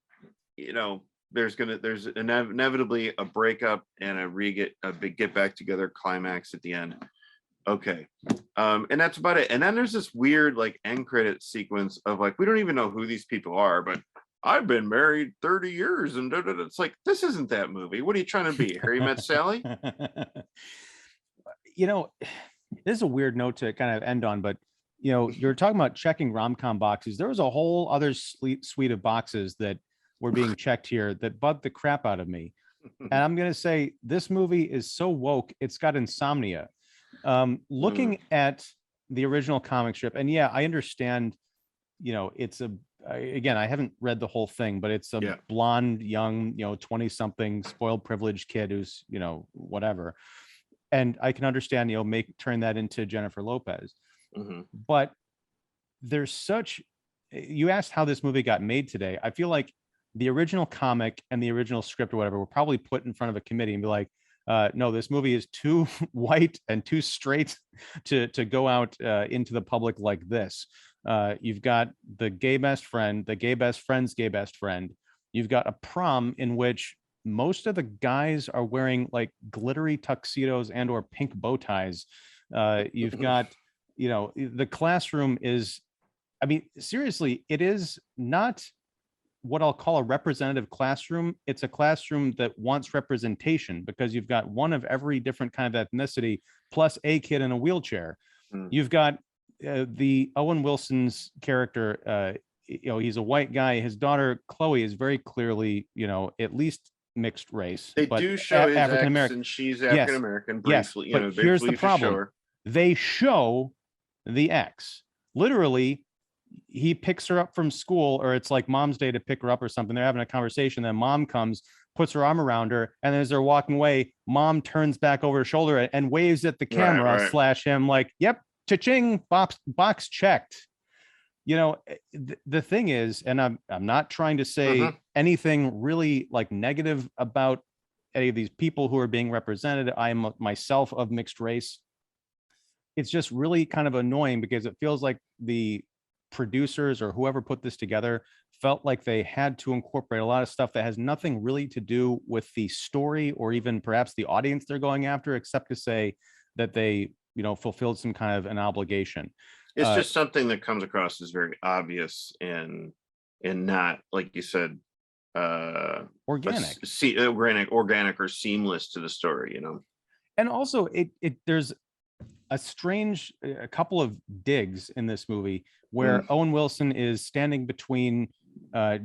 there's inevitably a breakup and a big get back together climax at the end. Okay, and that's about it. And then there's this weird like end credit sequence of like, we don't even know who these people are, but I've been married 30 years and it's like, this isn't that movie. What are you trying to be, Harry Met Sally? This is a weird note to kind of end on, but you're talking about checking rom-com boxes. There was a whole other suite of boxes that were being checked here that bugged the crap out of me. And I'm going to say this movie is so woke, it's got insomnia. Looking at the original comic strip, and yeah, I understand, it's again, I haven't read the whole thing, but it's a blonde, young, 20-something spoiled privileged kid who's, whatever. And I can understand, turn that into Jennifer Lopez. Mm-hmm. But you asked how this movie got made today. I feel like the original comic and the original script or whatever were probably put in front of a committee and be like, no, this movie is too white and too straight to go out into the public like this. You've got the gay best friend, the gay best friend's gay best friend. You've got a prom in which most of the guys are wearing like glittery tuxedos and or pink bow ties. You've got, the classroom is, seriously, it is not what I'll call a representative classroom. It's a classroom that wants representation because you've got one of every different kind of ethnicity plus a kid in a wheelchair. You've got the Owen Wilson's character, he's a white guy. His daughter Chloe is very clearly, at least mixed race. They do show his African American, and she's African American. Briefly, but here's the problem: they show the X. Literally, he picks her up from school, or it's like Mom's Day to pick her up or something. They're having a conversation. Then Mom comes, puts her arm around her, and as they're walking away, Mom turns back over her shoulder and waves at the camera / him like, "Yep, cha-ching, box checked." The thing is, and I'm not trying to say anything really like negative about any of these people who are being represented. I am myself of mixed race. it's just really kind of annoying because it feels like the producers or whoever put this together felt like they had to incorporate a lot of stuff that has nothing really to do with the story or even perhaps the audience they're going after, except to say that they, fulfilled some kind of an obligation. It's just something that comes across as very obvious and not, like you said, Organic. organic or seamless to the story, And also it there's a couple of digs in this movie where Owen Wilson is standing between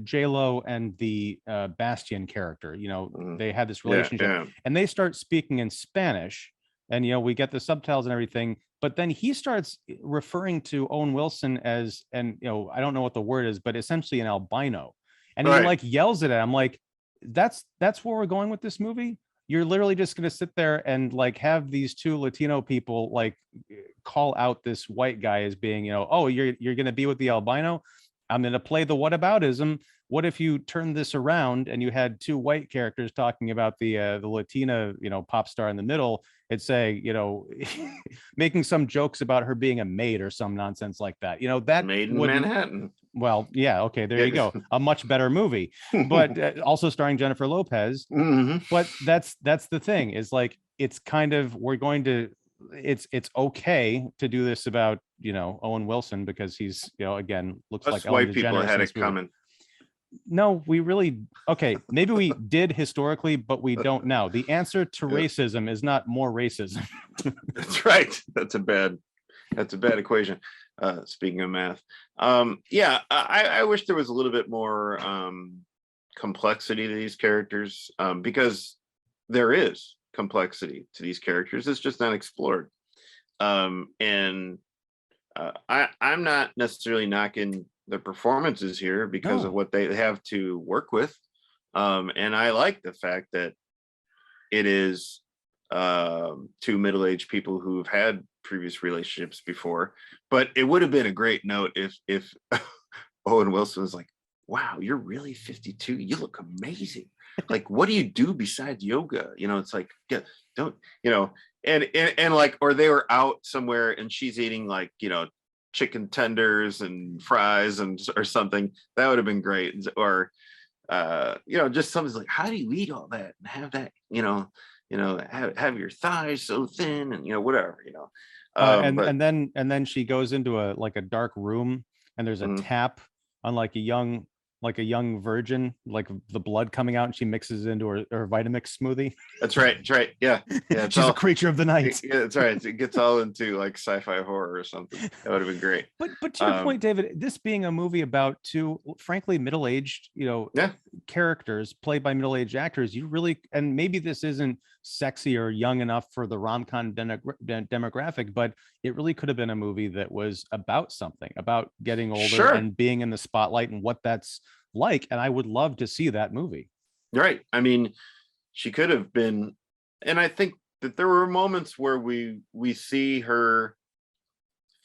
J-Lo and the Bastian character. They had this relationship and they start speaking in Spanish, and we get the subtitles and everything, but then he starts referring to Owen Wilson as, and I don't know what the word is, but essentially an albino, and he like yells at it. I'm like, that's where we're going with this movie. You're literally just going to sit there and like have these two Latino people like call out this white guy as being, oh, you're going to be with the albino. I'm going to play the whataboutism. What if you turn this around and you had two white characters talking about the Latina, pop star in the middle? It'd say, making some jokes about her being a maid or some nonsense like that. That Made in Manhattan. Well, yeah, okay, there you go. A much better movie, but also starring Jennifer Lopez. But that's the thing, is like, it's kind of, it's okay to do this about Owen Wilson because he's again looks Us like white people had it coming. No, we really, okay, maybe we did historically, but we don't now. The answer to racism is not more racism. That's right. That's a bad equation. Speaking of math. I wish there was a little bit more complexity to these characters, because there is complexity to these characters. It's just not explored. I'm not necessarily knocking the performances here because of what they have to work with. And I like the fact that it is two middle-aged people who've had previous relationships before, but it would have been a great note if Owen Wilson was like, wow, you're really 52, you look amazing, like what do you do besides yoga? It's like, yeah, don't, and like, or they were out somewhere and she's eating like chicken tenders and fries or something. That would have been great. Or just something's like, how do you eat all that and have that, have your thighs so thin and whatever, and then she goes into a dark room and there's a tap on like a young virgin, like the blood coming out, and she mixes it into her Vitamix smoothie. That's right. Yeah. She's a creature of the night. Yeah, that's right. It gets all into like sci-fi horror or something. That would have been great. But to your point, David, this being a movie about two, frankly, middle-aged, characters played by middle-aged actors, you really, and maybe this isn't sexy or young enough for the rom-com demographic, but it really could have been a movie that was about something, about getting older and being in the spotlight and what that's like. And I would love to see that movie. Right. I mean, she could have been, and I think that there were moments where we see her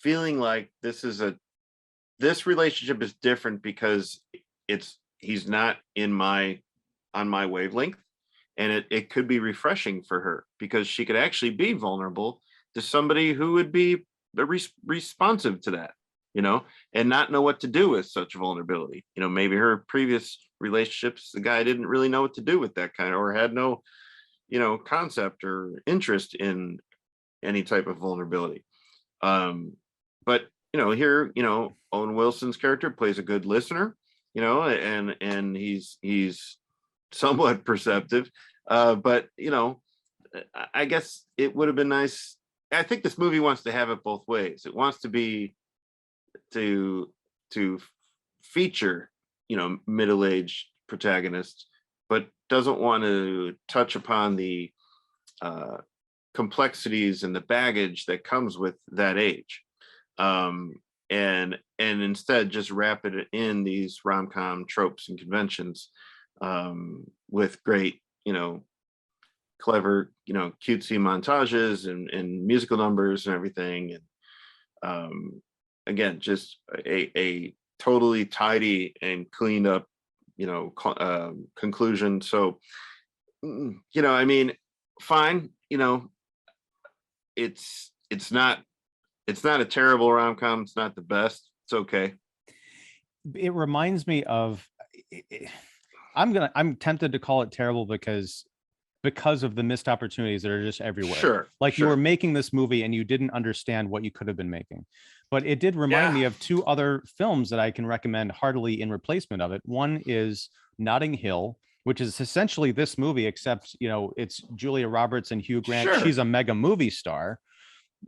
feeling like this relationship is different because he's not on my wavelength, and it could be refreshing for her because she could actually be vulnerable to somebody who would be responsive to that, and not know what to do with such vulnerability. Maybe her previous relationships, the guy didn't really know what to do with that kind of, or had no concept or interest in any type of vulnerability. But here, Owen Wilson's character plays a good listener, and he's somewhat perceptive. But I guess it would have been nice. I think this movie wants to have it both ways. It wants to be to feature middle-aged protagonists, but doesn't want to touch upon the complexities and the baggage that comes with that age, and instead just wrap it in these rom-com tropes and conventions, with great clever cutesy montages and musical numbers and everything, and again, just a totally tidy and cleaned up conclusion. So I mean, fine, it's not It's not a terrible rom-com. It's not the best. It's okay. It reminds me of, I'm tempted to call it terrible because of the missed opportunities that are just everywhere. Sure. Like you sure. were making this movie and you didn't understand what you could have been making. But it did remind me of two other films that I can recommend heartily in replacement of it. One is Notting Hill, which is essentially this movie, except, you know, it's Julia Roberts and Hugh Grant. Sure. She's a mega movie star.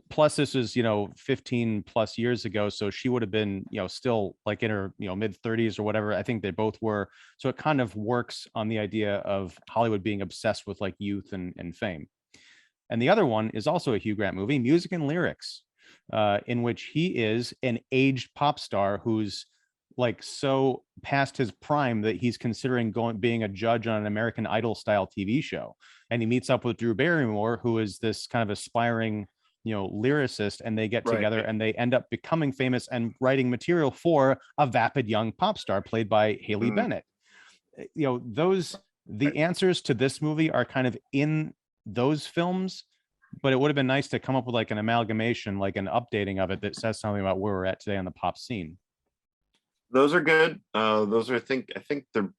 Plus this was, you know, 15 plus years ago, so she would have been, you know, still like in her, you know, mid 30s or whatever. I think they both were. So it kind of works on the idea of Hollywood being obsessed with like youth and fame. And the other one is also a Hugh Grant movie, Music and Lyrics, in which he is an aged pop star who's like so past his prime that he's considering being a judge on an American Idol style TV show. And he meets up with Drew Barrymore, who is this kind of aspiring, you know, lyricist, and they get together and they end up becoming famous and writing material for a vapid young pop star played by Haley Bennett. You know, the answers to this movie are kind of in those films, but it would have been nice to come up with like an amalgamation, like an updating of it that says something about where we're at today on the pop scene. Those are good. Those are, I think they're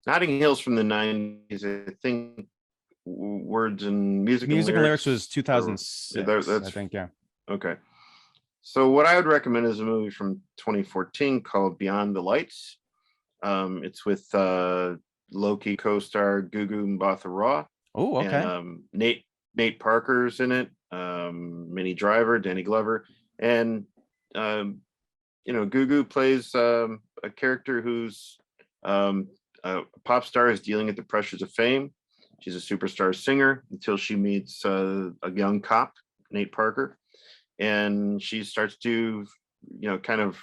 Notting Hill's from the 90s. I think Words and Music and Lyrics was 2006. I think, yeah. Okay. So what I would recommend is a movie from 2014 called Beyond the Lights. It's with Loki co-star Gugu Mbatha-Raw. Oh, okay. And, Nate Parker's in it. Minnie Driver, Danny Glover, and you know, Gugu plays a character who's a pop star is dealing with the pressures of fame. She's a superstar singer until she meets a young cop, Nate Parker, and she starts to, you know, kind of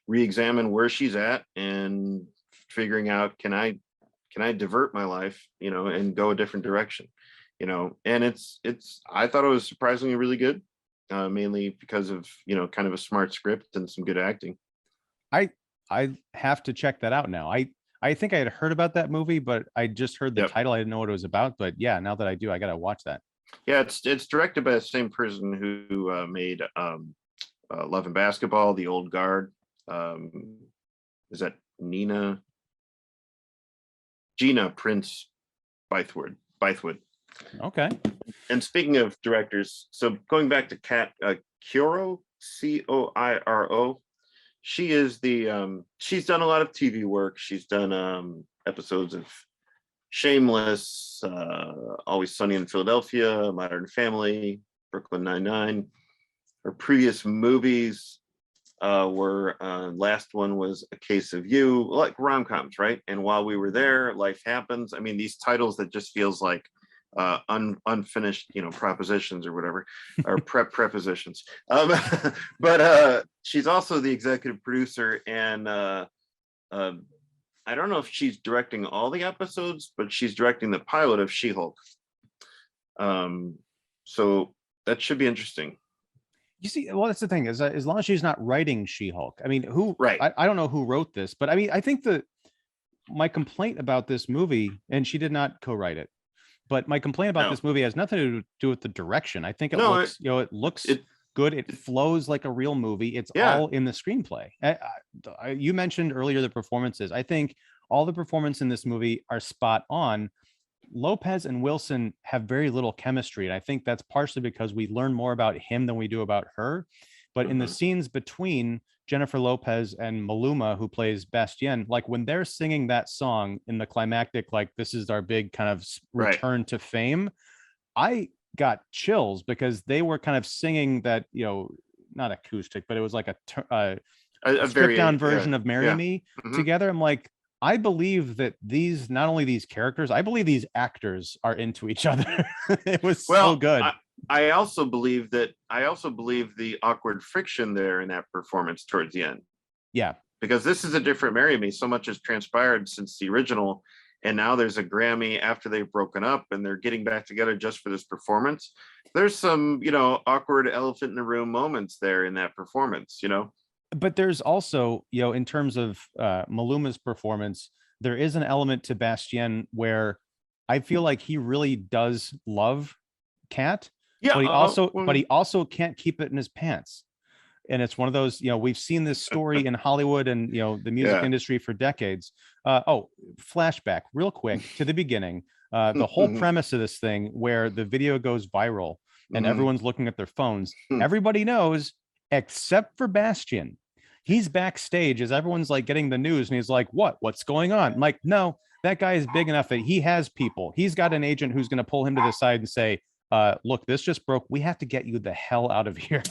re-examine where she's at and figuring out, can I divert my life, you know, and go a different direction, you know. And it's I thought it was surprisingly really good, mainly because of, you know, kind of a smart script and some good acting. I have to check that out now. I think I had heard about that movie, but I just heard the title. I didn't know what it was about. But yeah, now that I do, I got to watch that. Yeah, it's directed by the same person who made Love and Basketball, The Old Guard. Is that Gina Prince Bythewood? Okay. And speaking of directors, so going back to Coiro, Coiro, she is she's done a lot of TV work. She's done episodes of Shameless, Always Sunny in Philadelphia, Modern Family, Brooklyn Nine-Nine. Her previous movies were last one was A Case of You, like rom-coms, right? And While We Were There, Life Happens. I mean, these titles that just feels like unfinished, you know, propositions or whatever, or prepositions. But she's also the executive producer, and I don't know if she's directing all the episodes, but she's directing the pilot of She-Hulk. So that should be interesting. You see, well, that's the thing, is that as long as she's not writing She-Hulk, I mean, right? I don't know who wrote this, but I mean, I think my complaint about this movie, and she did not co-write it, but my complaint about this movie has nothing to do with the direction. I think it looks good. It flows like a real movie. It's all in the screenplay. You mentioned earlier the performances. I think all the performances in this movie are spot on. Lopez and Wilson have very little chemistry, and I think that's partially because we learn more about him than we do about her. But in the scenes between Jennifer Lopez and Maluma, who plays Bastien, like when they're singing that song in the climactic, like this is our big kind of return to fame, I got chills because they were kind of singing that, you know, not acoustic, but it was like a stripped down version of Marry Me together. I'm like, I believe that not only these characters, I believe these actors are into each other. It was so good. I also believe the awkward friction there in that performance towards the end. Yeah. Because this is a different Marry Me. So much has transpired since the original. And now there's a Grammy after they've broken up and they're getting back together just for this performance. There's some, you know, awkward elephant in the room moments there in that performance, you know. But there's also, you know, in terms of Maluma's performance, there is an element to Bastien where I feel like he really does love Kat. Yeah. but he also can't keep it in his pants. And it's one of those, we've seen this story in Hollywood and, the music industry for decades. Flashback real quick to the beginning. The whole premise of this thing where the video goes viral and everyone's looking at their phones. Everybody knows except for Bastian. He's backstage as everyone's like getting the news and he's like, what's going on? I'm like, no, that guy is big enough that he has people. He's got an agent who's going to pull him to the side and say, look, this just broke. We have to get you the hell out of here.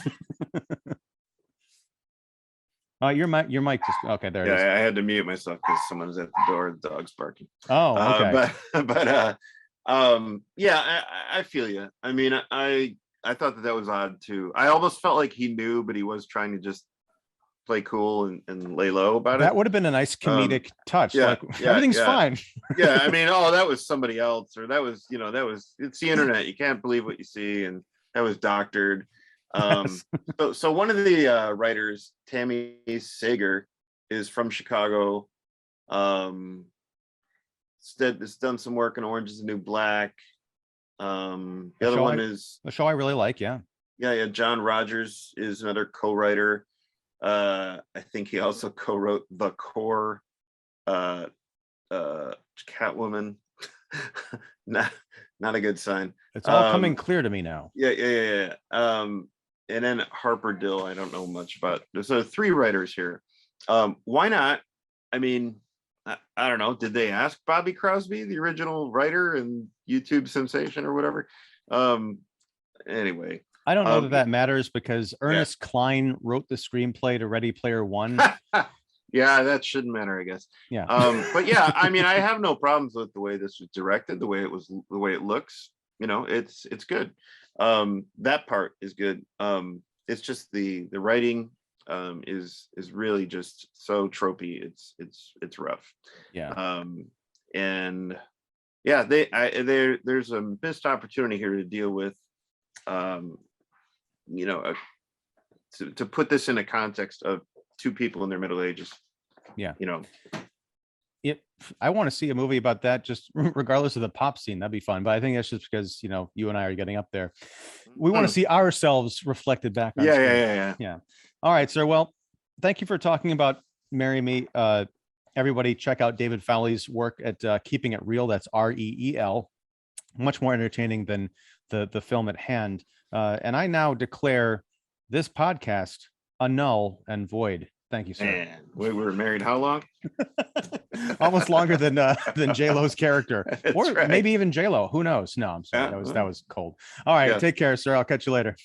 Your mic just okay. There it is. I had to mute myself because someone's at the door. The dog's barking. Oh, okay. I feel you. I mean, I thought that was odd too. I almost felt like he knew, but he was trying to just play cool and lay low about it. That would have been a nice comedic touch. Everything's fine. I mean, that was somebody else, or that was it's the internet. You can't believe what you see, and that was doctored. So one of the writers, Tammy Sager, is from Chicago. Has done some work in Orange Is the New Black. The other one is a show I really like. Yeah. John Rogers is another co-writer. I think he also co-wrote the core Catwoman. not a good sign. It's all coming clear to me now. Yeah. And then Harper Dill, I don't know much about. So 3 writers here. Why not? I mean, I don't know. Did they ask Bobby Crosby, the original writer and YouTube sensation or whatever? Anyway. I don't know that matters because Ernest Cline wrote the screenplay to Ready Player One. Yeah, that shouldn't matter, I guess. Yeah. But yeah, I mean, I have no problems with the way this was directed, the way it looks. It's good. That part is good. It's just the writing is really just so tropey. It's rough. Yeah. And yeah, there's a missed opportunity here to deal with to put this in a context of 2 people in their middle ages. Yeah. I want to see a movie about that, just regardless of the pop scene. That'd be fun. But I think that's just because you and I are getting up there. We want to see ourselves reflected back on screen. Yeah. All right, sir. Well, thank you for talking about Marry Me. Everybody check out David Fowley's work at Keeping It Real. That's REEL. Much more entertaining than the film at hand. And I now declare this podcast a null and void. Thank you, sir. Man, we were married how long? Almost longer than J-Lo's character. That's or right. Maybe even J-Lo. Who knows? No, I'm sorry. That was cold. All right. Take care, sir. I'll catch you later.